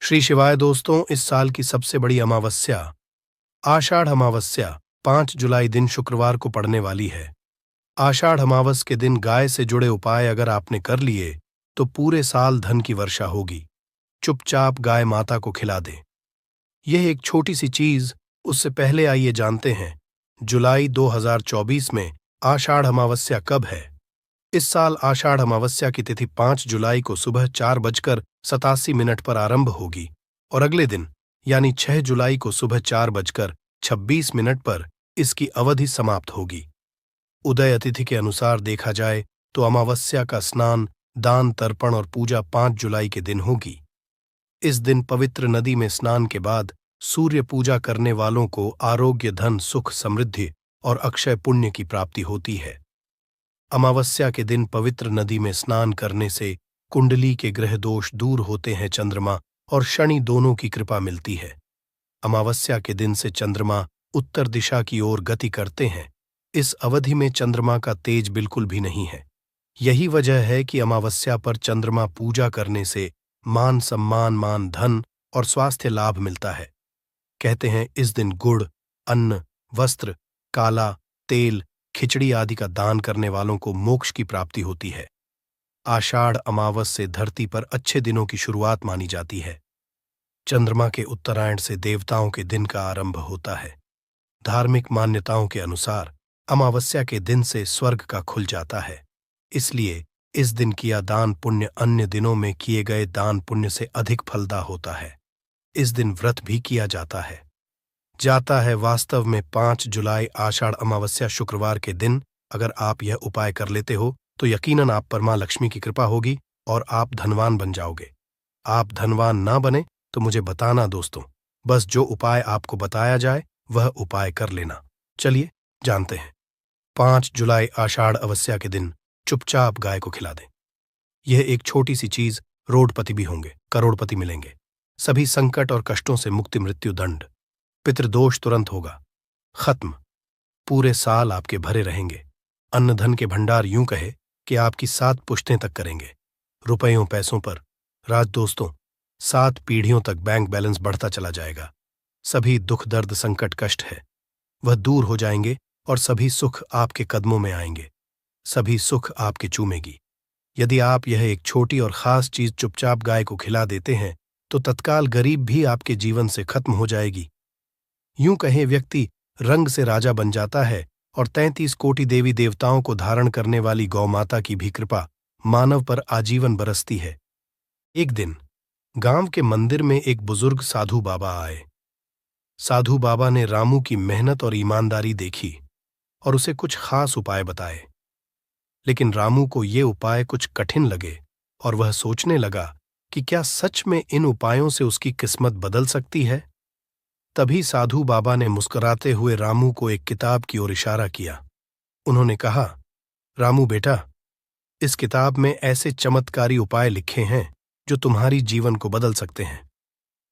श्री शिवाय दोस्तों, इस साल की सबसे बड़ी अमावस्या आषाढ़ अमावस्या 5 जुलाई दिन शुक्रवार को पड़ने वाली है। आषाढ़ अमावस के दिन गाय से जुड़े उपाय अगर आपने कर लिए तो पूरे साल धन की वर्षा होगी। चुपचाप गाय माता को खिला दें। यह एक छोटी सी चीज, उससे पहले आइए जानते हैं जुलाई 2024 में आषाढ़ अमावस्या कब है। इस साल आषाढ़ अमावस्या की तिथि 5 जुलाई को सुबह 4:87 पर आरंभ होगी और अगले दिन यानी 6 जुलाई को सुबह 4:26 पर इसकी अवधि समाप्त होगी। उदय तिथि के अनुसार देखा जाए तो अमावस्या का स्नान, दान, तर्पण और पूजा 5 जुलाई के दिन होगी। इस दिन पवित्र नदी में स्नान के बाद सूर्य पूजा करने वालों को आरोग्य, धन, सुख, समृद्धि और अक्षय पुण्य की प्राप्ति होती है। अमावस्या के दिन पवित्र नदी में स्नान करने से कुंडली के ग्रह दोष दूर होते हैं। चंद्रमा और शनि दोनों की कृपा मिलती है। अमावस्या के दिन से चंद्रमा उत्तर दिशा की ओर गति करते हैं। इस अवधि में चंद्रमा का तेज बिल्कुल भी नहीं है। यही वजह है कि अमावस्या पर चंद्रमा पूजा करने से मान सम्मान, धन और स्वास्थ्य लाभ मिलता है। कहते हैं इस दिन गुड़, अन्न, वस्त्र, काला तेल, खिचड़ी आदि का दान करने वालों को मोक्ष की प्राप्ति होती है। आषाढ़ अमावस से धरती पर अच्छे दिनों की शुरुआत मानी जाती है। चंद्रमा के उत्तरायण से देवताओं के दिन का आरंभ होता है। धार्मिक मान्यताओं के अनुसार अमावस्या के दिन से स्वर्ग का खुल जाता है। इसलिए इस दिन किया दान पुण्य अन्य दिनों में किए गए दान पुण्य से अधिक फलदा होता है। इस दिन व्रत भी किया जाता है। वास्तव में 5 जुलाई आषाढ़ अमावस्या शुक्रवार के दिन अगर आप यह उपाय कर लेते हो तो यकीनन आप पर मां लक्ष्मी की कृपा होगी और आप धनवान बन जाओगे। आप धनवान ना बने तो मुझे बताना दोस्तों, बस जो उपाय आपको बताया जाए वह उपाय कर लेना। चलिए जानते हैं। 5 जुलाई आषाढ़ अमावस्या के दिन चुपचाप गाय को खिला दें। यह एक छोटी सी चीज, रोडपति भी होंगे, करोड़पति मिलेंगे। सभी संकट और कष्टों से मुक्ति, मृत्यु दंड, पितृदोष तुरंत होगा खत्म। पूरे साल आपके भरे रहेंगे। अन्न धन के भंडार यूं कहे कि आपकी 7 पुश्तें तक करेंगे। रुपयों पैसों पर राज दोस्तों, 7 पीढ़ियों तक बैंक बैलेंस बढ़ता चला जाएगा। सभी दुख, दर्द, संकट, कष्ट है वह दूर हो जाएंगे और सभी सुख आपके कदमों में आएंगे। सभी सुख आपके चूमेगी। यदि आप यह एक छोटी और खास चीज चुपचाप गाय को खिला देते हैं तो तत्काल गरीब भी आपके जीवन से खत्म हो जाएगी। यूं कहें व्यक्ति रंग से राजा बन जाता है और 33 कोटि देवी देवताओं को धारण करने वाली गौ माता की भी कृपा मानव पर आजीवन बरसती है। एक दिन गांव के मंदिर में एक बुजुर्ग साधु बाबा आए। साधु बाबा ने रामू की मेहनत और ईमानदारी देखी और उसे कुछ खास उपाय बताए। लेकिन रामू को ये उपाय कुछ कठिन लगे और वह सोचने लगा कि क्या सच में इन उपायों से उसकी किस्मत बदल सकती है। तभी साधु बाबा ने मुस्कुराते हुए रामू को एक किताब की ओर इशारा किया। उन्होंने कहा, रामू बेटा, इस किताब में ऐसे चमत्कारी उपाय लिखे हैं जो तुम्हारी जीवन को बदल सकते हैं।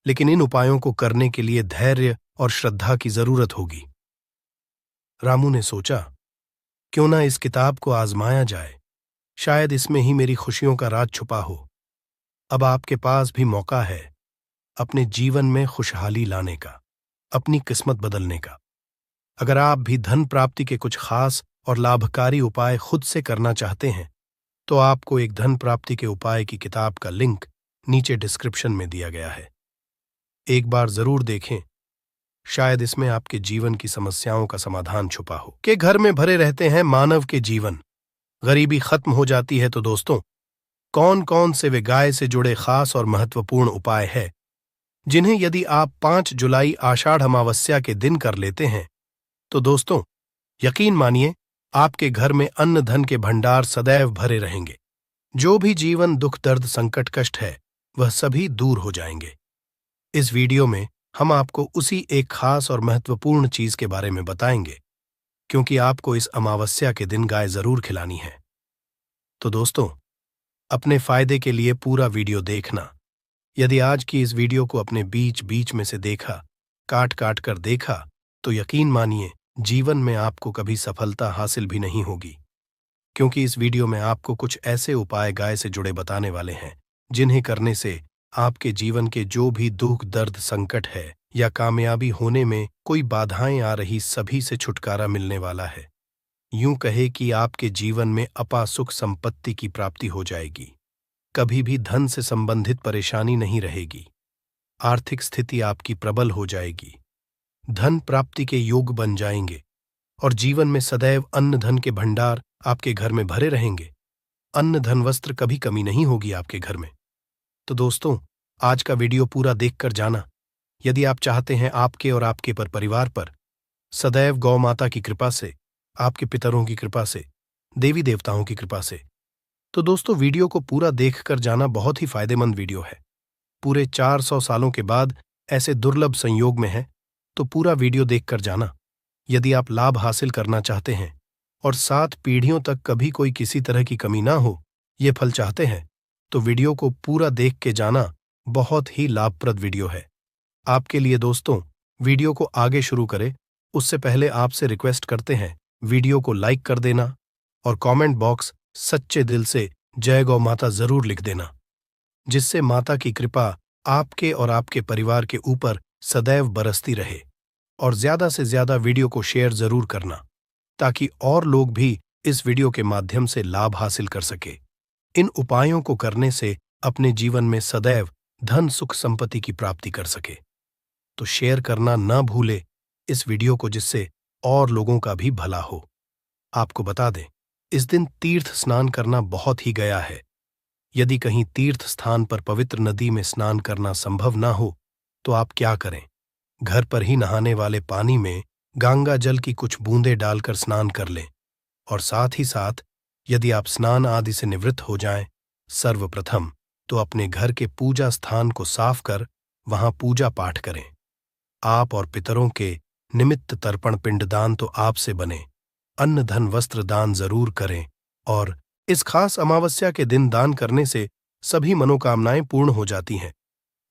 लेकिन इन उपायों को करने के लिए धैर्य और श्रद्धा की जरूरत होगी। रामू ने सोचा, क्यों ना इस किताब को आजमाया जाए, शायद इसमें ही मेरी खुशियों का राज छुपा हो। अब आपके पास भी मौका है अपने जीवन में खुशहाली लाने का, अपनी किस्मत बदलने का। अगर आप भी धन प्राप्ति के कुछ खास और लाभकारी उपाय खुद से करना चाहते हैं तो आपको एक धन प्राप्ति के उपाय की किताब का लिंक नीचे डिस्क्रिप्शन में दिया गया है। एक बार जरूर देखें, शायद इसमें आपके जीवन की समस्याओं का समाधान छुपा हो। के घर में भरे रहते हैं मानव के जीवन, गरीबी खत्म हो जाती है। तो दोस्तों, कौन कौन से वे गाय से जुड़े खास और महत्वपूर्ण उपाय हैं जिन्हें यदि आप 5 जुलाई आषाढ़ अमावस्या के दिन कर लेते हैं तो दोस्तों यकीन मानिए आपके घर में अन्न धन के भंडार सदैव भरे रहेंगे। जो भी जीवन दुख, दर्द, संकट, कष्ट है वह सभी दूर हो जाएंगे। इस वीडियो में हम आपको उसी एक खास और महत्वपूर्ण चीज के बारे में बताएंगे, क्योंकि आपको इस अमावस्या के दिन गाय जरूर खिलानी है। तो दोस्तों, अपने फायदे के लिए पूरा वीडियो देखना। यदि आज की इस वीडियो को अपने बीच बीच में से देखा, काट काट कर देखा, तो यकीन मानिए जीवन में आपको कभी सफलता हासिल भी नहीं होगी। क्योंकि इस वीडियो में आपको कुछ ऐसे उपाय गाय से जुड़े बताने वाले हैं जिन्हें करने से आपके जीवन के जो भी दुख दर्द संकट है या कामयाबी होने में कोई बाधाएं आ रही, सभी से छुटकारा मिलने वाला है। यूं कहे कि आपके जीवन में अपार सुख संपत्ति की प्राप्ति हो जाएगी। कभी भी धन से संबंधित परेशानी नहीं रहेगी। आर्थिक स्थिति आपकी प्रबल हो जाएगी। धन प्राप्ति के योग बन जाएंगे और जीवन में सदैव अन्न धन के भंडार आपके घर में भरे रहेंगे। अन्न धन वस्त्र कभी कमी नहीं होगी आपके घर में। तो दोस्तों, आज का वीडियो पूरा देखकर जाना। यदि आप चाहते हैं आपके और आपके परिवार पर सदैव गौ माता की कृपा से, आपके पितरों की कृपा से, देवी देवताओं की कृपा से, तो दोस्तों वीडियो को पूरा देखकर जाना। बहुत ही फायदेमंद वीडियो है। पूरे 400 सालों के बाद ऐसे दुर्लभ संयोग में है, तो पूरा वीडियो देखकर जाना। यदि आप लाभ हासिल करना चाहते हैं और 7 पीढ़ियों तक कभी कोई किसी तरह की कमी ना हो, ये फल चाहते हैं, तो वीडियो को पूरा देख के जाना। बहुत ही लाभप्रद वीडियो है आपके लिए। दोस्तों, वीडियो को आगे शुरू करें उससे पहले आपसे रिक्वेस्ट करते हैं, वीडियो को लाइक कर देना और कमेंट बॉक्स सच्चे दिल से जय गौ माता जरूर लिख देना, जिससे माता की कृपा आपके और आपके परिवार के ऊपर सदैव बरसती रहे। और ज्यादा से ज्यादा वीडियो को शेयर जरूर करना, ताकि और लोग भी इस वीडियो के माध्यम से लाभ हासिल कर सके। इन उपायों को करने से अपने जीवन में सदैव धन सुख संपत्ति की प्राप्ति कर सके। तो शेयर करना ना भूले इस वीडियो को, जिससे और लोगों का भी भला हो। आपको बता दें, इस दिन तीर्थ स्नान करना बहुत ही गया है। यदि कहीं तीर्थ स्थान पर पवित्र नदी में स्नान करना संभव ना हो, तो आप क्या करें, घर पर ही नहाने वाले पानी में गंगा जल की कुछ बूंदें डालकर स्नान कर लें। और साथ ही साथ यदि आप स्नान आदि से निवृत्त हो जाएं, सर्वप्रथम तो अपने घर के पूजा स्थान को साफ कर वहां पूजा पाठ करें। आप और पितरों के निमित्त तर्पण पिंडदान तो आपसे बने, अन्न धन वस्त्र दान जरूर करें। और इस खास अमावस्या के दिन दान करने से सभी मनोकामनाएं पूर्ण हो जाती हैं।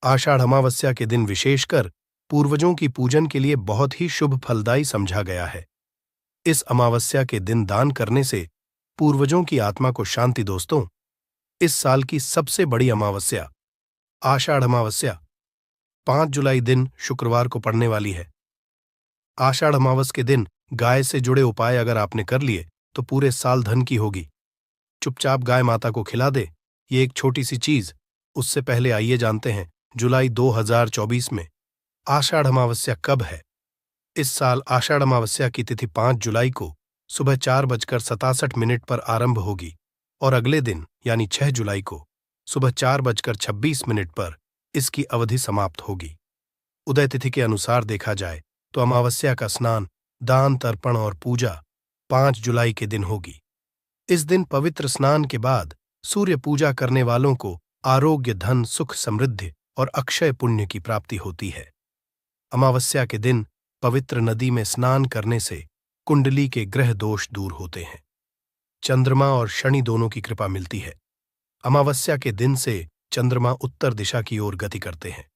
आषाढ़ अमावस्या के दिन विशेषकर पूर्वजों की पूजन के लिए बहुत ही शुभ फलदायी समझा गया है। इस अमावस्या के दिन दान करने से पूर्वजों की आत्मा को शांति। दोस्तों, इस साल की सबसे बड़ी अमावस्या आषाढ़ अमावस्या 5 जुलाई दिन शुक्रवार को पड़ने वाली है। आषाढ़ अमावस के दिन गाय से जुड़े उपाय अगर आपने कर लिए तो पूरे साल धन की होगी। चुपचाप गाय माता को खिला दे, ये एक छोटी सी चीज। उससे पहले आइए जानते हैं जुलाई 2024 में आषाढ़ अमावस्या कब है। इस साल आषाढ़ अमावस्या की तिथि 5 जुलाई को सुबह 4:67 पर आरंभ होगी और अगले दिन यानी 6 जुलाई को सुबह 4:26 पर इसकी अवधि समाप्त होगी। उदय तिथि के अनुसार देखा जाए तो अमावस्या का स्नान, दान तर्पण और पूजा 5 जुलाई के दिन होगी। इस दिन पवित्र स्नान के बाद सूर्य पूजा करने वालों को आरोग्य, धन, सुख, समृद्धि और अक्षय पुण्य की प्राप्ति होती है। अमावस्या के दिन पवित्र नदी में स्नान करने से कुंडली के ग्रह दोष दूर होते हैं। चंद्रमा और शनि दोनों की कृपा मिलती है। अमावस्या के दिन से चंद्रमा उत्तर दिशा की ओर गति करते हैं।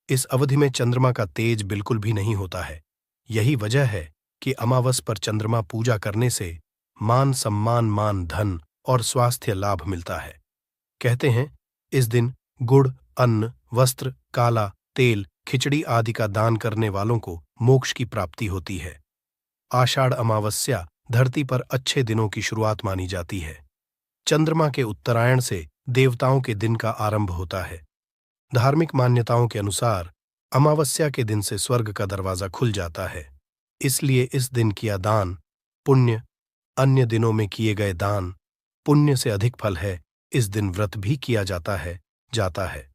इस अवधि में चंद्रमा का तेज बिल्कुल भी नहीं होता है। यही वजह है कि अमावस पर चंद्रमा पूजा करने से मान सम्मान, मान धन और स्वास्थ्य लाभ मिलता है। कहते हैं इस दिन गुड़, अन्न, वस्त्र, काला तेल, खिचड़ी आदि का दान करने वालों को मोक्ष की प्राप्ति होती है। आषाढ़ अमावस्या धरती पर अच्छे दिनों की शुरुआत मानी जाती है। चंद्रमा के उत्तरायण से देवताओं के दिन का आरंभ होता है। धार्मिक मान्यताओं के अनुसार अमावस्या के दिन से स्वर्ग का दरवाजा खुल जाता है। इसलिए इस दिन किया दान पुण्य, अन्य दिनों में किए गए दान पुण्य से अधिक फल है। इस दिन व्रत भी किया जाता है।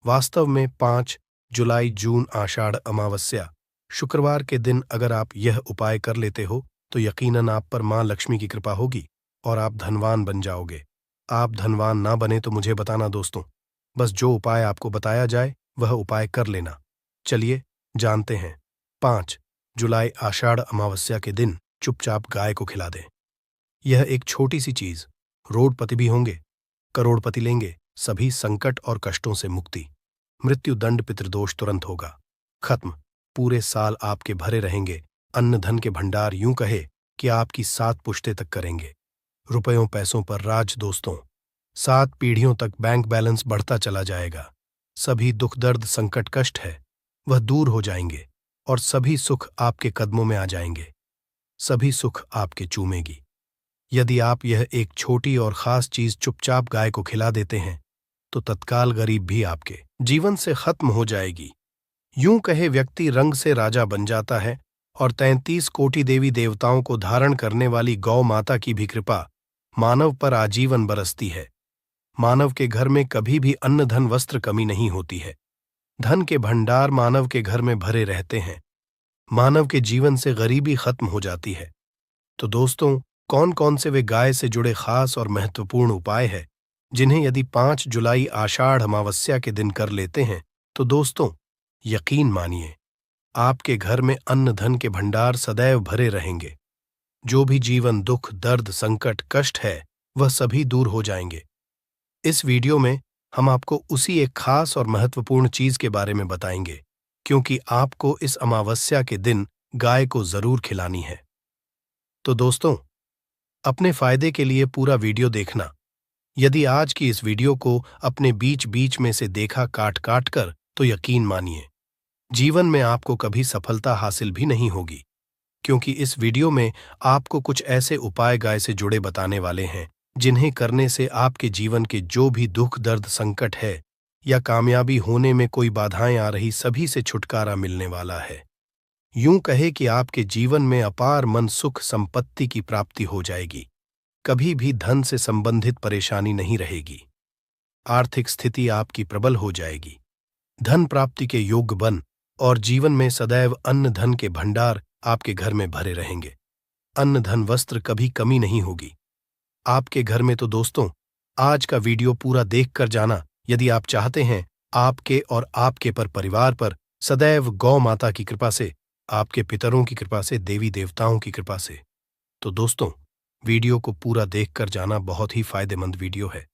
वास्तव में 5 जुलाई जून आषाढ़ अमावस्या शुक्रवार के दिन अगर आप यह उपाय कर लेते हो तो यकीनन आप पर मां लक्ष्मी की कृपा होगी और आप धनवान बन जाओगे। आप धनवान ना बने तो मुझे बताना दोस्तों, बस जो उपाय आपको बताया जाए वह उपाय कर लेना। चलिए जानते हैं। 5 जुलाई आषाढ़ अमावस्या के दिन चुपचाप गाय को खिला दें। यह एक छोटी सी चीज, रोडपति भी होंगे, करोड़पति लेंगे, सभी संकट और कष्टों से मुक्ति। मृत्यु दंड पितृदोष तुरंत होगा खत्म। पूरे साल आपके भरे रहेंगे अन्न धन के भंडार, यूं कहे कि आपकी 7 पुश्ते तक करेंगे। रुपयों पैसों पर राज दोस्तों, 7 पीढ़ियों तक बैंक बैलेंस बढ़ता चला जाएगा। सभी दुख दर्द संकट कष्ट है वह दूर हो जाएंगे और सभी सुख आपके कदमों में आ जाएंगे। सभी सुख आपके चूमेगी। यदि आप यह एक छोटी और खास चीज चुपचाप गाय को खिला देते हैं तो तत्काल गरीब भी आपके जीवन से खत्म हो जाएगी। यूं कहे व्यक्ति रंग से राजा बन जाता है और 33 कोटि देवी देवताओं को धारण करने वाली गौ माता की भी कृपा मानव पर आजीवन बरसती है। मानव के घर में कभी भी अन्न धन वस्त्र कमी नहीं होती है। धन के भंडार मानव के घर में भरे रहते हैं। मानव के जीवन से गरीबी खत्म हो जाती है। तो दोस्तों, कौन कौन से वे गाय से जुड़े खास और महत्वपूर्ण उपाय हैं जिन्हें यदि 5 जुलाई आषाढ़ अमावस्या के दिन कर लेते हैं तो दोस्तों, यकीन मानिए आपके घर में अन्न धन के भंडार सदैव भरे रहेंगे। जो भी जीवन दुख दर्द संकट कष्ट है वह सभी दूर हो जाएंगे। इस वीडियो में हम आपको उसी एक खास और महत्वपूर्ण चीज के बारे में बताएंगे, क्योंकि आपको इस अमावस्या के दिन गाय को जरूर खिलानी है। तो दोस्तों, अपने फायदे के लिए पूरा वीडियो देखना। यदि आज की इस वीडियो को अपने बीच बीच में से देखा काट काट कर तो यकीन मानिए जीवन में आपको कभी सफलता हासिल भी नहीं होगी, क्योंकि इस वीडियो में आपको कुछ ऐसे उपाय गाय से जुड़े बताने वाले हैं जिन्हें करने से आपके जीवन के जो भी दुख दर्द संकट है या कामयाबी होने में कोई बाधाएं आ रही सभी से छुटकारा मिलने वाला है। यूं कहे कि आपके जीवन में अपार मन सुख संपत्ति की प्राप्ति हो जाएगी। कभी भी धन से संबंधित परेशानी नहीं रहेगी। आर्थिक स्थिति आपकी प्रबल हो जाएगी। धन प्राप्ति के योग्य बन और जीवन में सदैव अन्न धन के भंडार आपके घर में भरे रहेंगे। अन्न धन वस्त्र कभी कमी नहीं होगी आपके घर में। तो दोस्तों, आज का वीडियो पूरा देखकर जाना यदि आप चाहते हैं आपके और आपके परिवार पर सदैव गौ माता की कृपा से, आपके पितरों की कृपा से, देवी देवताओं की कृपा से। तो दोस्तों, वीडियो को पूरा देखकर जाना बहुत ही फायदेमंद वीडियो है।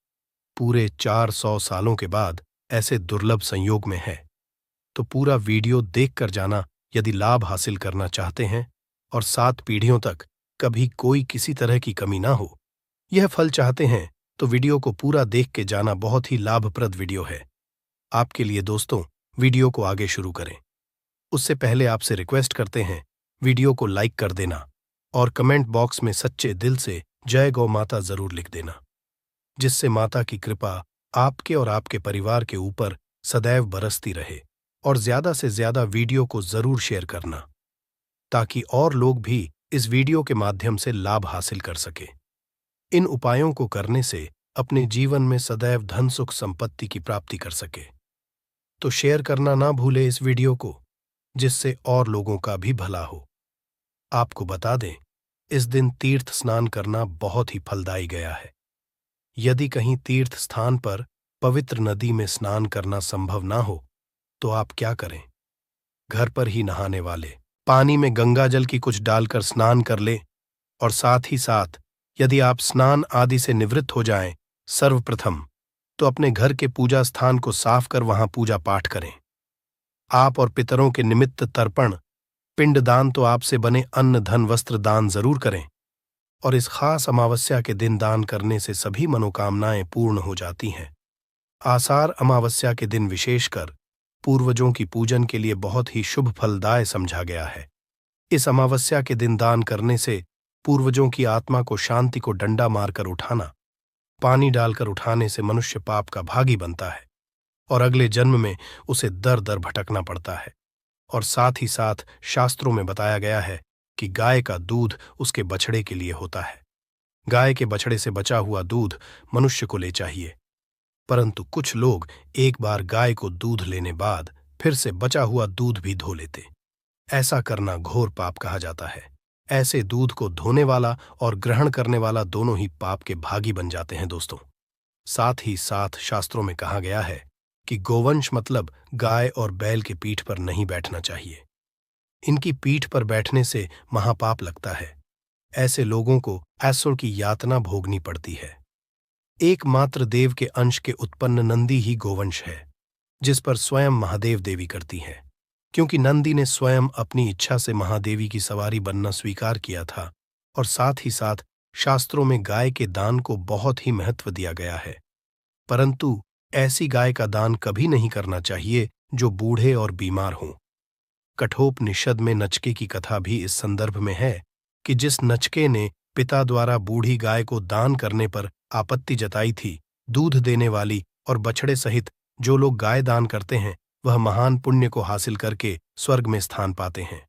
पूरे 400 सालों के बाद ऐसे दुर्लभ संयोग में है, तो पूरा वीडियो देखकर जाना यदि लाभ हासिल करना चाहते हैं और 7 पीढ़ियों तक कभी कोई किसी तरह की कमी ना हो, यह फल चाहते हैं तो वीडियो को पूरा देख के जाना बहुत ही लाभप्रद वीडियो है आपके लिए। दोस्तों, वीडियो को आगे शुरू करें उससे पहले आपसे रिक्वेस्ट करते हैं वीडियो को लाइक कर देना और कमेंट बॉक्स में सच्चे दिल से जय गौ माता जरूर लिख देना, जिससे माता की कृपा आपके और आपके परिवार के ऊपर सदैव बरसती रहे। और ज्यादा से ज्यादा वीडियो को जरूर शेयर करना ताकि और लोग भी इस वीडियो के माध्यम से लाभ हासिल कर सके। इन उपायों को करने से अपने जीवन में सदैव धन सुख संपत्ति की प्राप्ति कर सके। तो शेयर करना ना भूले इस वीडियो को, जिससे और लोगों का भी भला हो। आपको बता दें, इस दिन तीर्थ स्नान करना बहुत ही फलदायी गया है। यदि कहीं तीर्थ स्थान पर पवित्र नदी में स्नान करना संभव ना हो तो आप क्या करें, घर पर ही नहाने वाले पानी में गंगा जल की कुछ डालकर स्नान कर ले। और साथ ही साथ यदि आप स्नान आदि से निवृत्त हो जाएं, सर्वप्रथम तो अपने घर के पूजा स्थान को साफ कर वहां पूजा पाठ करें। आप और पितरों के निमित्त तर्पण पिंडदान तो आपसे बने अन्न धन वस्त्र दान जरूर करें। और इस खास अमावस्या के दिन दान करने से सभी मनोकामनाएं पूर्ण हो जाती हैं। आषाढ़ अमावस्या के दिन विशेषकर पूर्वजों की पूजन के लिए बहुत ही शुभ फलदाय समझा गया है। इस अमावस्या के दिन दान करने से पूर्वजों की आत्मा को शांति को डंडा मारकर उठाना, पानी डालकर उठाने से मनुष्य पाप का भागी बनता है और अगले जन्म में उसे दर दर भटकना पड़ता है। और साथ ही साथ शास्त्रों में बताया गया है कि गाय का दूध उसके बछड़े के लिए होता है। गाय के बछड़े से बचा हुआ दूध मनुष्य को ले चाहिए, परंतु कुछ लोग एक बार गाय को दूध लेने बाद फिर से बचा हुआ दूध भी धो लेते। ऐसा करना घोर पाप कहा जाता है। ऐसे दूध को धोने वाला और ग्रहण करने वाला दोनों ही पाप के भागी बन जाते हैं। दोस्तों, साथ ही साथ शास्त्रों में कहा गया है कि गोवंश मतलब गाय और बैल के पीठ पर नहीं बैठना चाहिए। इनकी पीठ पर बैठने से महापाप लगता है। ऐसे लोगों को असुर की यातना भोगनी पड़ती है। एकमात्र देव के अंश के उत्पन्न नंदी ही गोवंश है, जिस पर स्वयं महादेव देवी करती है। क्योंकि नंदी ने स्वयं अपनी इच्छा से महादेवी की सवारी बनना स्वीकार किया था। और साथ ही साथ शास्त्रों में गाय के दान को बहुत ही महत्व दिया गया है। परंतु ऐसी गाय का दान कभी नहीं करना चाहिए जो बूढ़े और बीमार हों। कठोपनिषद में नचके की कथा भी इस संदर्भ में है कि जिस नचके ने पिता द्वारा बूढ़ी गाय को दान करने पर आपत्ति जताई थी, दूध देने वाली और बछड़े सहित जो लोग गाय दान करते हैं वह महान पुण्य को हासिल करके स्वर्ग में स्थान पाते हैं।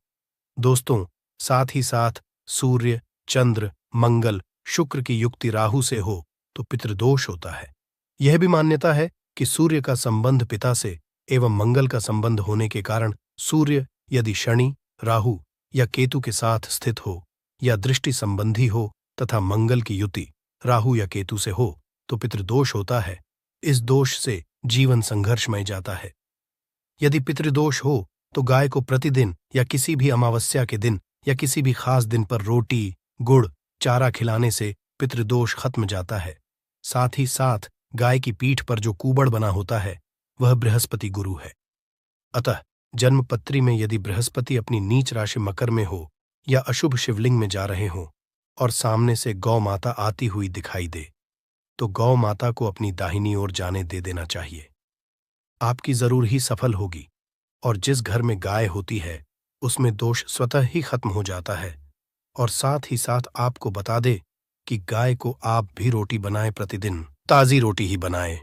दोस्तों, साथ ही साथ सूर्य, चंद्र, मंगल, शुक्र की युक्ति राहु से हो तो पितृदोष होता है। यह भी मान्यता है कि सूर्य का संबंध पिता से एवं मंगल का संबंध होने के कारण सूर्य यदि शनि, राहु या केतु के साथ स्थित हो या दृष्टि संबंधी हो तथा मंगल की युति राहु या केतु से हो तो पितृदोष होता है। इस दोष से जीवन संघर्षमय जाता है। यदि पितृदोष हो तो गाय को प्रतिदिन या किसी भी अमावस्या के दिन या किसी भी खास दिन पर रोटी, गुड़, चारा खिलाने से पितृदोष खत्म जाता है। साथ ही साथ गाय की पीठ पर जो कूबड़ बना होता है वह बृहस्पति गुरु है। अतः जन्मपत्री में यदि बृहस्पति अपनी नीच राशि मकर में हो या अशुभ शिवलिंग में जा रहे हों और सामने से गौ माता आती हुई दिखाई दे तो गौ माता को अपनी दाहिनी ओर जाने दे देना चाहिए। आपकी जरूर ही सफल होगी और जिस घर में गाय होती है उसमें दोष स्वतः ही खत्म हो जाता है। और साथ ही साथ आपको बता दे कि गाय को आप भी रोटी बनाएं, प्रतिदिन ताजी रोटी ही बनाएं।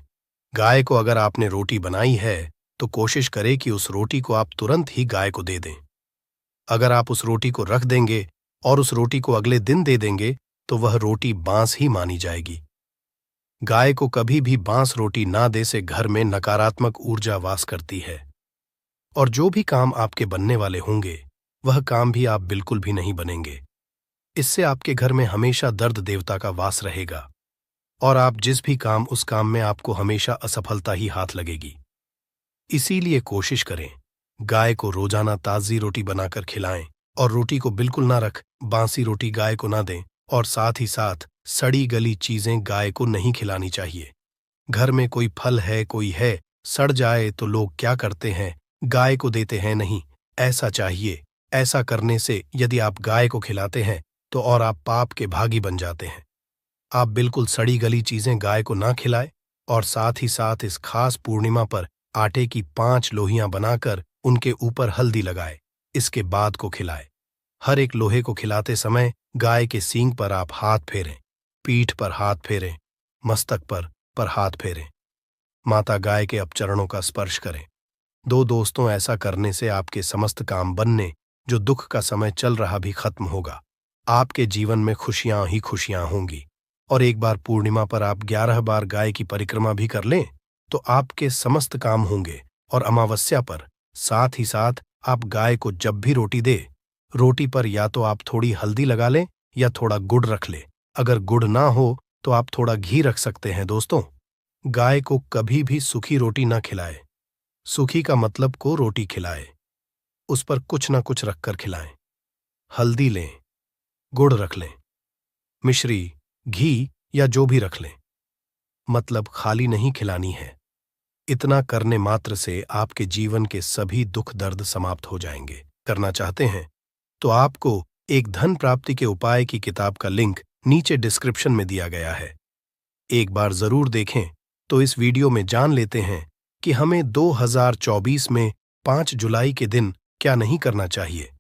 गाय को अगर आपने रोटी बनाई है तो कोशिश करें कि उस रोटी को आप तुरंत ही गाय को दे दें। अगर आप उस रोटी को रख देंगे और उस रोटी को अगले दिन दे देंगे तो वह रोटी बांस ही मानी जाएगी। गाय को कभी भी बांस रोटी ना दे से घर में नकारात्मक ऊर्जा वास करती है और जो भी काम आपके बनने वाले होंगे वह काम भी आप बिल्कुल भी नहीं बनेंगे। इससे आपके घर में हमेशा दर्द देवता का वास रहेगा और आप जिस भी काम उस काम में आपको हमेशा असफलता ही हाथ लगेगी। इसीलिए कोशिश करें गाय को रोजाना ताजी रोटी बनाकर खिलाएं और रोटी को बिल्कुल ना रख बासी रोटी गाय को ना दें और साथ ही साथ सड़ी गली चीजें गाय को नहीं खिलानी चाहिए। घर में कोई फल है, कोई है, सड़ जाए तो लोग क्या करते हैं, गाय को देते हैं नहीं, ऐसा चाहिए। ऐसा करने से यदि आप गाय को खिलाते हैं तो और आप पाप के भागी बन जाते हैं। आप बिल्कुल सड़ी गली चीजें गाय को ना खिलाएं और साथ ही साथ इस खास पूर्णिमा पर आटे की 5 लोहियां बनाकर उनके ऊपर हल्दी लगाए, इसके बाद को खिलाए। हर एक लोहे को खिलाते समय गाय के सींग पर आप हाथ फेरें, पीठ पर हाथ फेरें, मस्तक पर हाथ फेरें। माता गाय के अपचरणों का स्पर्श करें। दोस्तों, ऐसा करने से आपके समस्त काम बनने, जो दुख का समय चल रहा भी खत्म होगा। आपके जीवन में खुशियां ही खुशियां होंगी। और एक बार पूर्णिमा पर आप 11 बार गाय की परिक्रमा भी कर लें तो आपके समस्त काम होंगे। और अमावस्या पर साथ ही साथ आप गाय को जब भी रोटी दे, रोटी पर या तो आप थोड़ी हल्दी लगा लें या थोड़ा गुड़ रख लें। अगर गुड़ ना हो तो आप थोड़ा घी रख सकते हैं। दोस्तों, गाय को कभी भी सूखी रोटी ना खिलाए। सूखी का मतलब को रोटी खिलाए, उस पर कुछ ना कुछ रखकर खिलाएं। हल्दी लें, गुड़ रख लें, मिश्री, घी या जो भी रख लें, मतलब खाली नहीं खिलानी है। इतना करने मात्र से आपके जीवन के सभी दुख दर्द समाप्त हो जाएंगे। करना चाहते हैं तो आपको एक धन प्राप्ति के उपाय की किताब का लिंक नीचे डिस्क्रिप्शन में दिया गया है। एक बार जरूर देखें। तो इस वीडियो में जान लेते हैं कि हमें 2024 में 5 जुलाई के दिन क्या नहीं करना चाहिए।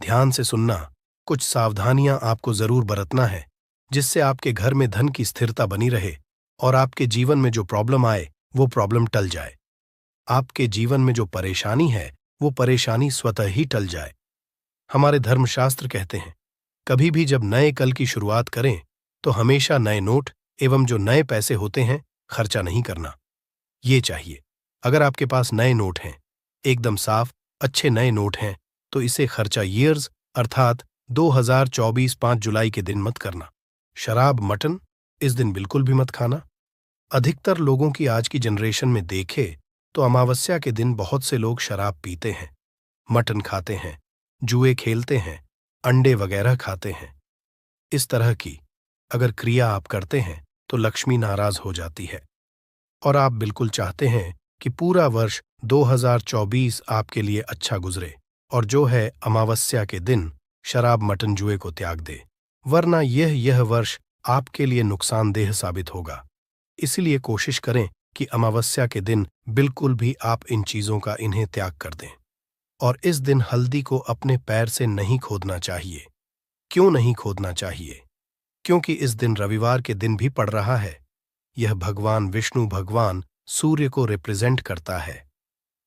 ध्यान से सुनना, कुछ सावधानियां आपको जरूर बरतना है जिससे आपके घर में धन की स्थिरता बनी रहे और आपके जीवन में जो प्रॉब्लम आए वो प्रॉब्लम टल जाए। आपके जीवन में जो परेशानी है वो परेशानी स्वतः ही टल जाए। हमारे धर्मशास्त्र कहते हैं कभी भी जब नए कल की शुरुआत करें तो हमेशा नए नोट एवं जो नए पैसे होते हैं खर्चा नहीं करना। ये चाहिए। अगर आपके पास नए नोट हैं, एकदम साफ अच्छे नए नोट हैं, तो इसे खर्चा ईयर्स अर्थात 2024 5 जुलाई के दिन मत करना। शराब, मटन इस दिन बिल्कुल भी मत खाना। अधिकतर लोगों की आज की जनरेशन में देखे तो अमावस्या के दिन बहुत से लोग शराब पीते हैं, मटन खाते हैं, जुए खेलते हैं, अंडे वगैरह खाते हैं। इस तरह की अगर क्रिया आप करते हैं तो लक्ष्मी नाराज हो जाती है और आप बिल्कुल चाहते हैं कि पूरा वर्ष 2024 आपके लिए अच्छा गुजरे और जो है अमावस्या के दिन शराब, मटन, जुए को त्याग दे, वरना यह वर्ष आपके लिए नुकसानदेह साबित होगा। इसलिए कोशिश करें कि अमावस्या के दिन बिल्कुल भी आप इन चीजों का इन्हें त्याग कर दें। और इस दिन हल्दी को अपने पैर से नहीं खोदना चाहिए। क्यों नहीं खोदना चाहिए? क्योंकि इस दिन रविवार के दिन भी पड़ रहा है। यह भगवान विष्णु भगवान सूर्य को रिप्रेजेंट करता है।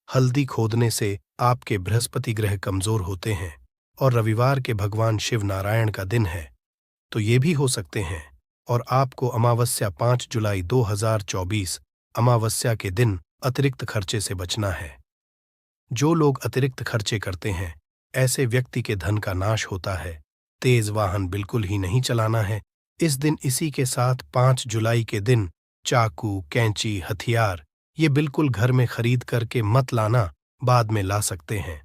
हल्दी खोदने से आपके बृहस्पति ग्रह कमजोर होते हैं और रविवार के भगवान शिव नारायण का दिन है, तो ये भी हो सकते हैं। और आपको अमावस्या 5 जुलाई 2024 अमावस्या के दिन अतिरिक्त खर्चे से बचना है। जो लोग अतिरिक्त खर्चे करते हैं, ऐसे व्यक्ति के धन का नाश होता है। तेज वाहन बिल्कुल ही नहीं चलाना है इस दिन। इसी के साथ 5 जुलाई के दिन चाकू, कैंची, हथियार ये बिल्कुल घर में खरीद करके मत लाना, बाद में ला सकते हैं।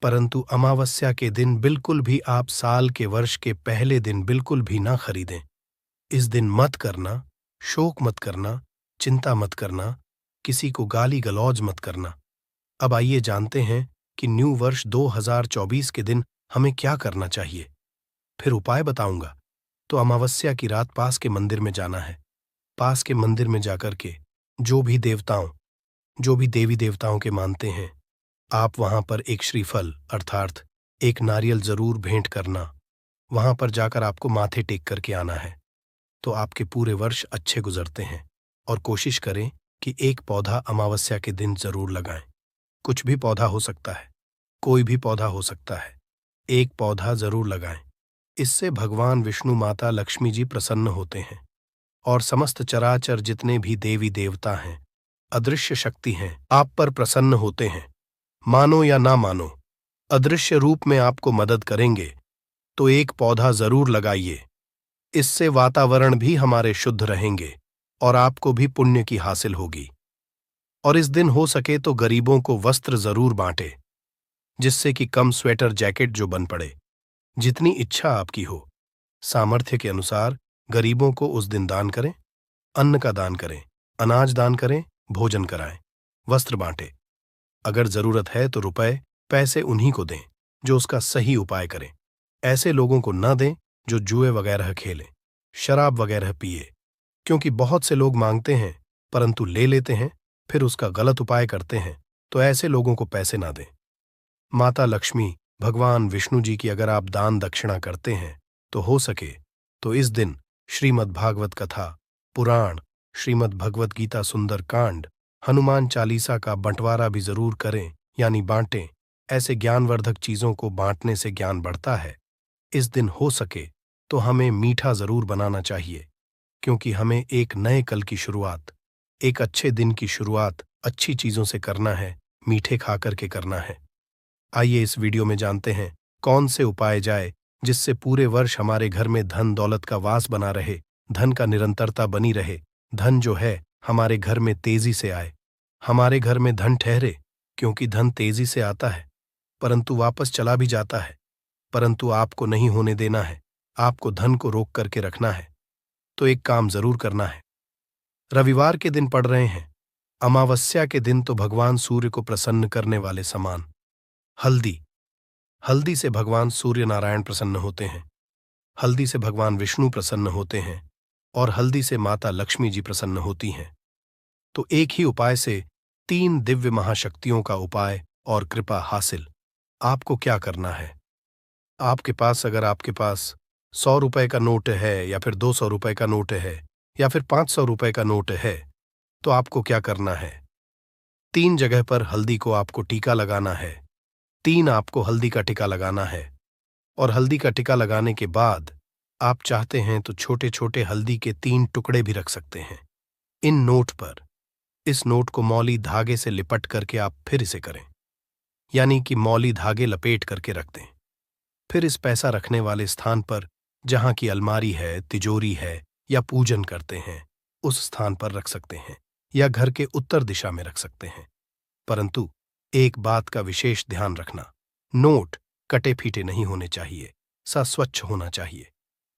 परंतु अमावस्या के दिन बिल्कुल भी आप साल के वर्ष के पहले दिन बिल्कुल भी ना खरीदें। इस दिन मत करना, शोक मत करना, चिंता मत करना, किसी को गाली गलौज मत करना। अब आइए जानते हैं कि न्यू वर्ष 2024 के दिन हमें क्या करना चाहिए। फिर उपाय बताऊंगा। तो अमावस्या की रात पास के मंदिर में जाना है। पास के मंदिर में जाकर के जो भी देवी देवताओं के मानते हैं, आप वहां पर एक श्रीफल अर्थात एक नारियल जरूर भेंट करना। वहां पर जाकर आपको माथे टेक करके आना है, तो आपके पूरे वर्ष अच्छे गुजरते हैं। और कोशिश करें कि एक पौधा अमावस्या के दिन जरूर लगाएं। कुछ भी पौधा हो सकता है, कोई भी पौधा हो सकता है, एक पौधा जरूर लगाएं। इससे भगवान विष्णु माता लक्ष्मी जी प्रसन्न होते हैं और समस्त चराचर जितने भी देवी देवता हैं, अदृश्य शक्ति हैं, आप पर प्रसन्न होते हैं। मानो या ना मानो, अदृश्य रूप में आपको मदद करेंगे। तो एक पौधा जरूर लगाइए। इससे वातावरण भी हमारे शुद्ध रहेंगे और आपको भी पुण्य की हासिल होगी। और इस दिन हो सके तो गरीबों को वस्त्र जरूर बांटे, जिससे कि कम स्वेटर जैकेट जो बन पड़े। जितनी इच्छा आपकी हो, सामर्थ्य के अनुसार गरीबों को उस दिन दान करें, अन्न का दान करें, अनाज दान करें, भोजन कराएं, वस्त्र बांटें। अगर जरूरत है तो रुपए पैसे उन्हीं को दें जो उसका सही उपाय करें। ऐसे लोगों को न दें जो जुए वगैरह खेलें, शराब वगैरह पिए। क्योंकि बहुत से लोग मांगते हैं परंतु ले लेते हैं, फिर उसका गलत उपाय करते हैं, तो ऐसे लोगों को पैसे ना दें। माता लक्ष्मी, भगवान विष्णु जी की अगर आप दान दक्षिणा करते हैं तो हो सके तो इस दिन श्रीमद् भागवत कथा, पुराण, श्रीमद् भगवत गीता सुंदर कांड, हनुमान चालीसा का बंटवारा भी जरूर करें, यानी बांटें। ऐसे ज्ञानवर्धक चीजों को बांटने से ज्ञान बढ़ता है। इस दिन हो सके तो हमें मीठा जरूर बनाना चाहिए, क्योंकि हमें एक नए कल की शुरुआत, एक अच्छे दिन की शुरुआत अच्छी चीजों से करना है, मीठे खा करके करना है। आइए इस वीडियो में जानते हैं कौन से उपाय जाए जिससे पूरे वर्ष हमारे घर में धन दौलत का वास बना रहे, धन का निरंतरता बनी रहे, धन जो है हमारे घर में तेजी से आए, हमारे घर में धन ठहरे। क्योंकि धन तेजी से आता है परंतु वापस चला भी जाता है, परंतु आपको नहीं होने देना है, आपको धन को रोक करके रखना है। तो एक काम जरूर करना है। रविवार के दिन पड़ रहे हैं, अमावस्या के दिन तो भगवान सूर्य को प्रसन्न करने वाले समान हल्दी से भगवान सूर्य नारायण प्रसन्न होते हैं, हल्दी से भगवान विष्णु प्रसन्न होते हैं और हल्दी से माता लक्ष्मी जी प्रसन्न होती हैं। तो एक ही उपाय से 3 दिव्य महाशक्तियों का उपाय और कृपा हासिल। आपको क्या करना है? अगर आपके पास 100 रुपए का नोट है या फिर 200 रुपए का नोट है या फिर 500 रुपए का नोट है, तो आपको क्या करना है? 3 जगह पर हल्दी को आपको टीका लगाना है। 3 आपको हल्दी का टीका लगाना है। और हल्दी का टीका लगाने के बाद आप चाहते हैं तो छोटे छोटे हल्दी के 3 टुकड़े भी रख सकते हैं इन नोट पर। इस नोट को मौली धागे से लिपट करके आप फिर इसे करें, यानी कि मौली धागे लपेट करके रख दें। फिर इस पैसा रखने वाले स्थान पर जहां की अलमारी है, तिजोरी है या पूजन करते हैं, उस स्थान पर रख सकते हैं या घर के उत्तर दिशा में रख सकते हैं। परंतु एक बात का विशेष ध्यान रखना, नोट कटे फीटे नहीं होने चाहिए, स्वच्छ होना चाहिए।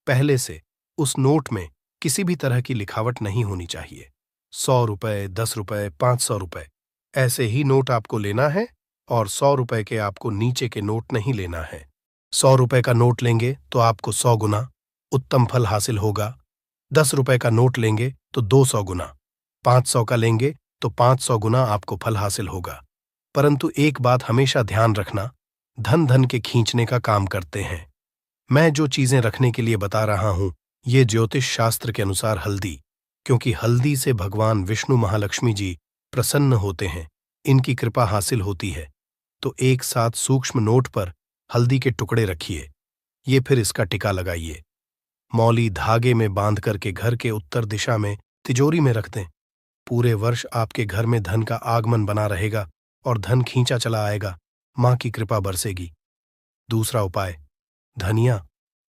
पहले से उस नोट में किसी भी तरह की लिखावट नहीं होनी चाहिए। 100 रुपए, 10 रुपए, 500 रुपए ऐसे ही नोट आपको लेना है और 100 रुपए के आपको नीचे के नोट नहीं लेना है। 100 रुपए का नोट लेंगे तो आपको 100 गुना उत्तम फल हासिल होगा। 10 रुपए का नोट लेंगे तो 200 गुना, 500 का लेंगे तो 500 गुना आपको फल हासिल होगा। परंतु एक बात हमेशा ध्यान रखना, धन धन के खींचने का काम करते हैं। मैं जो चीजें रखने के लिए बता रहा हूं, ये ज्योतिष शास्त्र के अनुसार हल्दी, क्योंकि हल्दी से भगवान विष्णु महालक्ष्मी जी प्रसन्न होते हैं, इनकी कृपा हासिल होती है। तो एक साथ सूक्ष्म नोट पर हल्दी के टुकड़े रखिए, ये फिर इसका टिका लगाइए। मौली धागे में बांध करके घर के उत्तर दिशा में तिजोरी में रख दें। पूरे वर्ष आपके घर में धन का आगमन बना रहेगा और धन खींचा चला आएगा, मां की कृपा बरसेगी। दूसरा उपाय, धनिया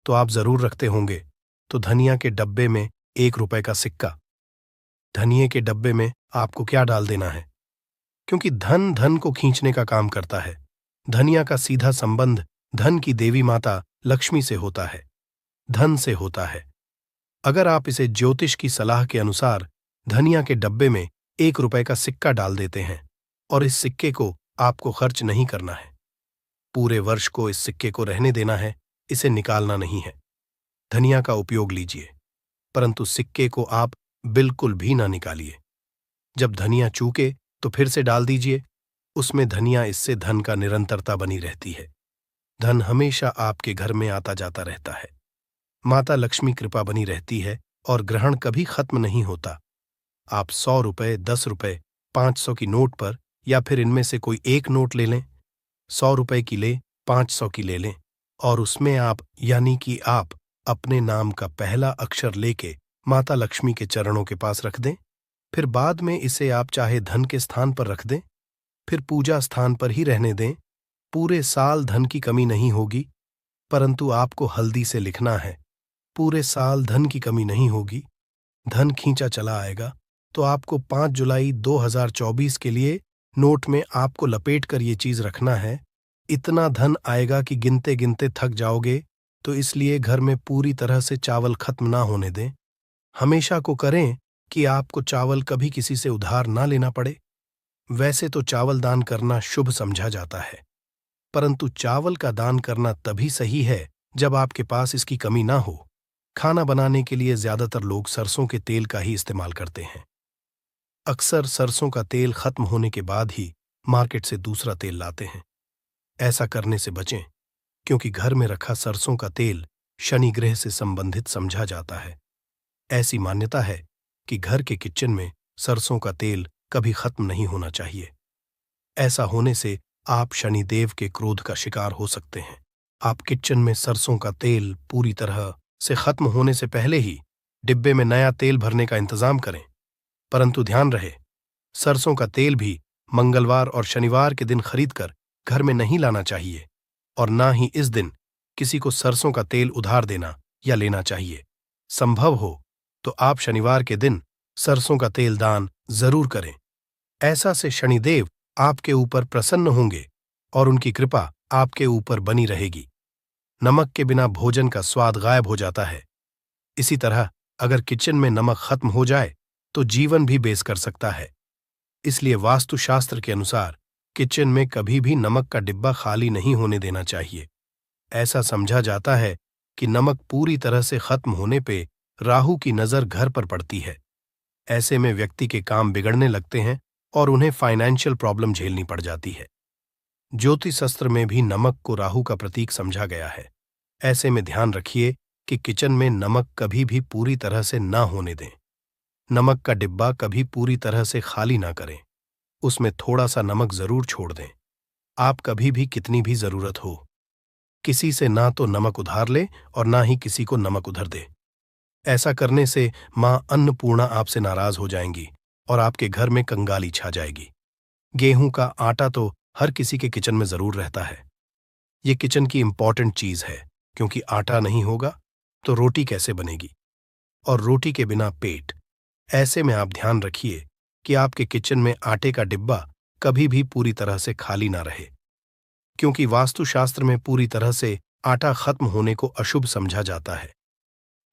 तो आप जरूर रखते होंगे, तो धनिया के डब्बे में 1 रुपए का सिक्का। धनिये के डब्बे में आपको क्या डाल देना है, क्योंकि धन धन को खींचने का काम करता है। धनिया का सीधा संबंध धन की देवी माता लक्ष्मी से होता है, धन से होता है। अगर आप इसे ज्योतिष की सलाह के अनुसार धनिया के डब्बे में 1 रुपए का सिक्का डाल देते हैं और इस सिक्के को आपको खर्च नहीं करना है, पूरे वर्ष को इस सिक्के को रहने देना है, इसे निकालना नहीं है। धनिया का उपयोग लीजिए, परंतु सिक्के को आप बिल्कुल भी ना निकालिए। जब धनिया चूके तो फिर से डाल दीजिए, उसमें धनिया, इससे धन का निरंतरता बनी रहती है। धन हमेशा आपके घर में आता जाता रहता है। माता लक्ष्मी कृपा बनी रहती है और ग्रहण कभी खत्म नहीं होता। आप 100 रुपए, 10 रुपए, 500 की नोट पर या फिर इनमें से कोई एक नोट ले लें, 100 रुपए की ले, 500 की ले लें, और उसमें आप, यानी कि आप अपने नाम का पहला अक्षर लेके माता लक्ष्मी के चरणों के पास रख दें। फिर बाद में इसे आप चाहे धन के स्थान पर रख दें, फिर पूजा स्थान पर ही रहने दें। पूरे साल धन की कमी नहीं होगी, परंतु आपको हल्दी से लिखना है, पूरे साल धन की कमी नहीं होगी, धन खींचा चला आएगा। तो आपको 5 जुलाई 2024 के लिए नोट में आपको लपेट कर ये चीज रखना है। इतना धन आएगा कि गिनते गिनते थक जाओगे, तो इसलिए घर में पूरी तरह से चावल खत्म ना होने दें। हमेशा को करें कि आपको चावल कभी किसी से उधार ना लेना पड़े। वैसे तो चावल दान करना शुभ समझा जाता है, परंतु चावल का दान करना तभी सही है जब आपके पास इसकी कमी ना हो। खाना बनाने के लिए ज्यादातर लोग सरसों के तेल का ही इस्तेमाल करते हैं। अक्सर सरसों का तेल खत्म होने के बाद ही मार्केट से दूसरा तेल लाते हैं। ऐसा करने से बचें, क्योंकि घर में रखा सरसों का तेल शनि ग्रह से संबंधित समझा जाता है। ऐसी मान्यता है कि घर के किचन में सरसों का तेल कभी खत्म नहीं होना चाहिए। ऐसा होने से आप शनिदेव के क्रोध का शिकार हो सकते हैं। आप किचन में सरसों का तेल पूरी तरह से खत्म होने से पहले ही डिब्बे में नया तेल भरने का इंतजाम करें। परंतु ध्यान रहे, सरसों का तेल भी मंगलवार और शनिवार के दिन खरीदकर घर में नहीं लाना चाहिए, और ना ही इस दिन किसी को सरसों का तेल उधार देना या लेना चाहिए। संभव हो तो आप शनिवार के दिन सरसों का तेल दान जरूर करें। ऐसा से शनिदेव आपके ऊपर प्रसन्न होंगे और उनकी कृपा आपके ऊपर बनी रहेगी। नमक के बिना भोजन का स्वाद गायब हो जाता है। इसी तरह अगर किचन में नमक खत्म हो जाए तो जीवन भी बेस कर सकता है। इसलिए वास्तुशास्त्र के अनुसार किचन में कभी भी नमक का डिब्बा खाली नहीं होने देना चाहिए। ऐसा समझा जाता है कि नमक पूरी तरह से खत्म होने पे राहु की नजर घर पर पड़ती है। ऐसे में व्यक्ति के काम बिगड़ने लगते हैं और उन्हें फाइनेंशियल प्रॉब्लम झेलनी पड़ जाती है। ज्योतिष शास्त्र में भी नमक को राहु का प्रतीक समझा गया है। ऐसे में ध्यान रखिए कि किचन में नमक कभी भी पूरी तरह से ना होने दें। नमक का डिब्बा कभी पूरी तरह से खाली ना करें, उसमें थोड़ा सा नमक जरूर छोड़ दें। आप कभी भी कितनी भी जरूरत हो, किसी से ना तो नमक उधार ले और ना ही किसी को नमक उधर दे। ऐसा करने से मां अन्नपूर्णा आपसे नाराज हो जाएंगी और आपके घर में कंगाली छा जाएगी। गेहूं का आटा तो हर किसी के किचन में जरूर रहता है। ये किचन की इंपॉर्टेंट चीज है, क्योंकि आटा नहीं होगा तो रोटी कैसे बनेगी, और रोटी के बिना पेट। ऐसे में आप ध्यान रखिए कि आपके किचन में आटे का डिब्बा कभी भी पूरी तरह से खाली ना रहे, क्योंकि वास्तुशास्त्र में पूरी तरह से आटा खत्म होने को अशुभ समझा जाता है।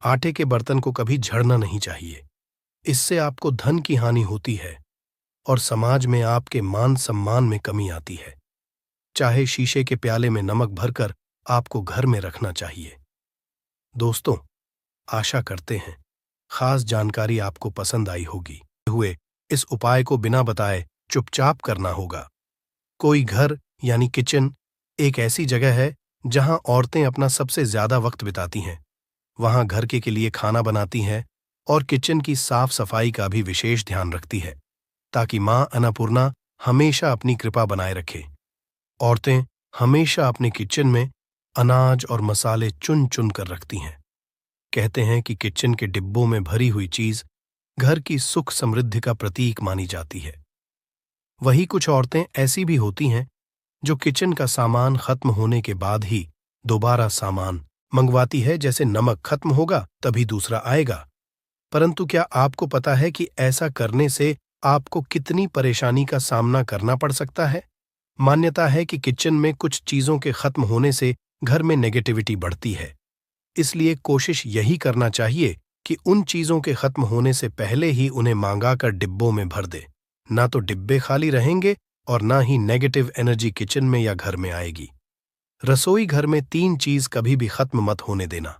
आटे के बर्तन को कभी झड़ना नहीं चाहिए, इससे आपको धन की हानि होती है और समाज में आपके मान सम्मान में कमी आती है। चाहे शीशे के प्याले में नमक भरकर आपको घर में रखना चाहिए। दोस्तों, आशा करते हैं खास जानकारी आपको पसंद आई होगी। हुए इस उपाय को बिना बताए चुपचाप करना होगा। कोई घर यानी किचन एक ऐसी जगह है जहां औरतें अपना सबसे ज्यादा वक्त बिताती हैं। वहां घर के लिए खाना बनाती हैं और किचन की साफ सफाई का भी विशेष ध्यान रखती है, ताकि मां अन्नपूर्णा हमेशा अपनी कृपा बनाए रखे। औरतें हमेशा अपने किचन में अनाज और मसाले चुन चुन कर रखती हैं। कहते हैं कि किचन के डिब्बों में भरी हुई चीज घर की सुख समृद्धि का प्रतीक मानी जाती है। वही कुछ औरतें ऐसी भी होती हैं जो किचन का सामान खत्म होने के बाद ही दोबारा सामान मंगवाती है, जैसे नमक खत्म होगा तभी दूसरा आएगा। परंतु क्या आपको पता है कि ऐसा करने से आपको कितनी परेशानी का सामना करना पड़ सकता है? मान्यता है कि किचन में कुछ चीजों के खत्म होने से घर में नेगेटिविटी बढ़ती है। इसलिए कोशिश यही करना चाहिए कि उन चीजों के खत्म होने से पहले ही उन्हें मंगाकर डिब्बों में भर दे। ना तो डिब्बे खाली रहेंगे और ना ही नेगेटिव एनर्जी किचन में या घर में आएगी। रसोई घर में 3 चीज कभी भी खत्म मत होने देना,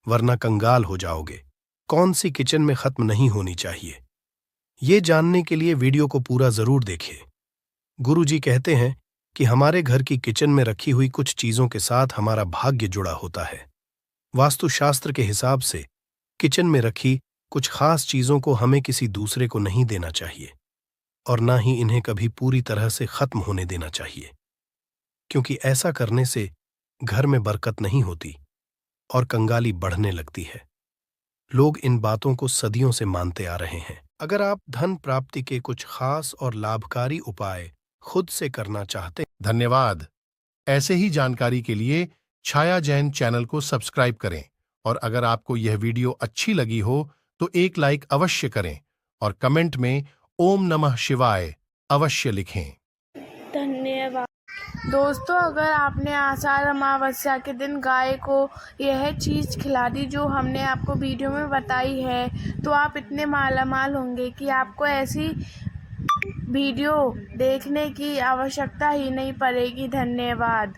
वरना कंगाल हो जाओगे। कौन सी किचन में खत्म नहीं होनी चाहिए, ये जानने के लिए वीडियो को पूरा जरूर देखिए। गुरुजी कहते हैं कि हमारे घर की किचन में रखी हुई कुछ चीजों के साथ हमारा भाग्य जुड़ा होता है। वास्तुशास्त्र के हिसाब से किचन में रखी कुछ खास चीजों को हमें किसी दूसरे को नहीं देना चाहिए और ना ही इन्हें कभी पूरी तरह से खत्म होने देना चाहिए, क्योंकि ऐसा करने से घर में बरकत नहीं होती और कंगाली बढ़ने लगती है। लोग इन बातों को सदियों से मानते आ रहे हैं। अगर आप धन प्राप्ति के कुछ खास और लाभकारी उपाय खुद से करना चाहते हैं। धन्यवाद। ऐसे ही जानकारी के लिए छाया जैन चैनल को सब्सक्राइब करें और अगर आपको यह वीडियो अच्छी लगी हो तो एक लाइक अवश्य करें और कमेंट में ओम नमः शिवाय अवश्य लिखें। धन्यवाद। दोस्तों, अगर आपने आषाढ़ अमावस्या के दिन गाय को यह चीज़ खिला दी जो हमने आपको वीडियो में बताई है, तो आप इतने मालामाल होंगे कि आपको ऐसी वीडियो देखने की आवश्यकता ही नहीं पड़ेगी। धन्यवाद।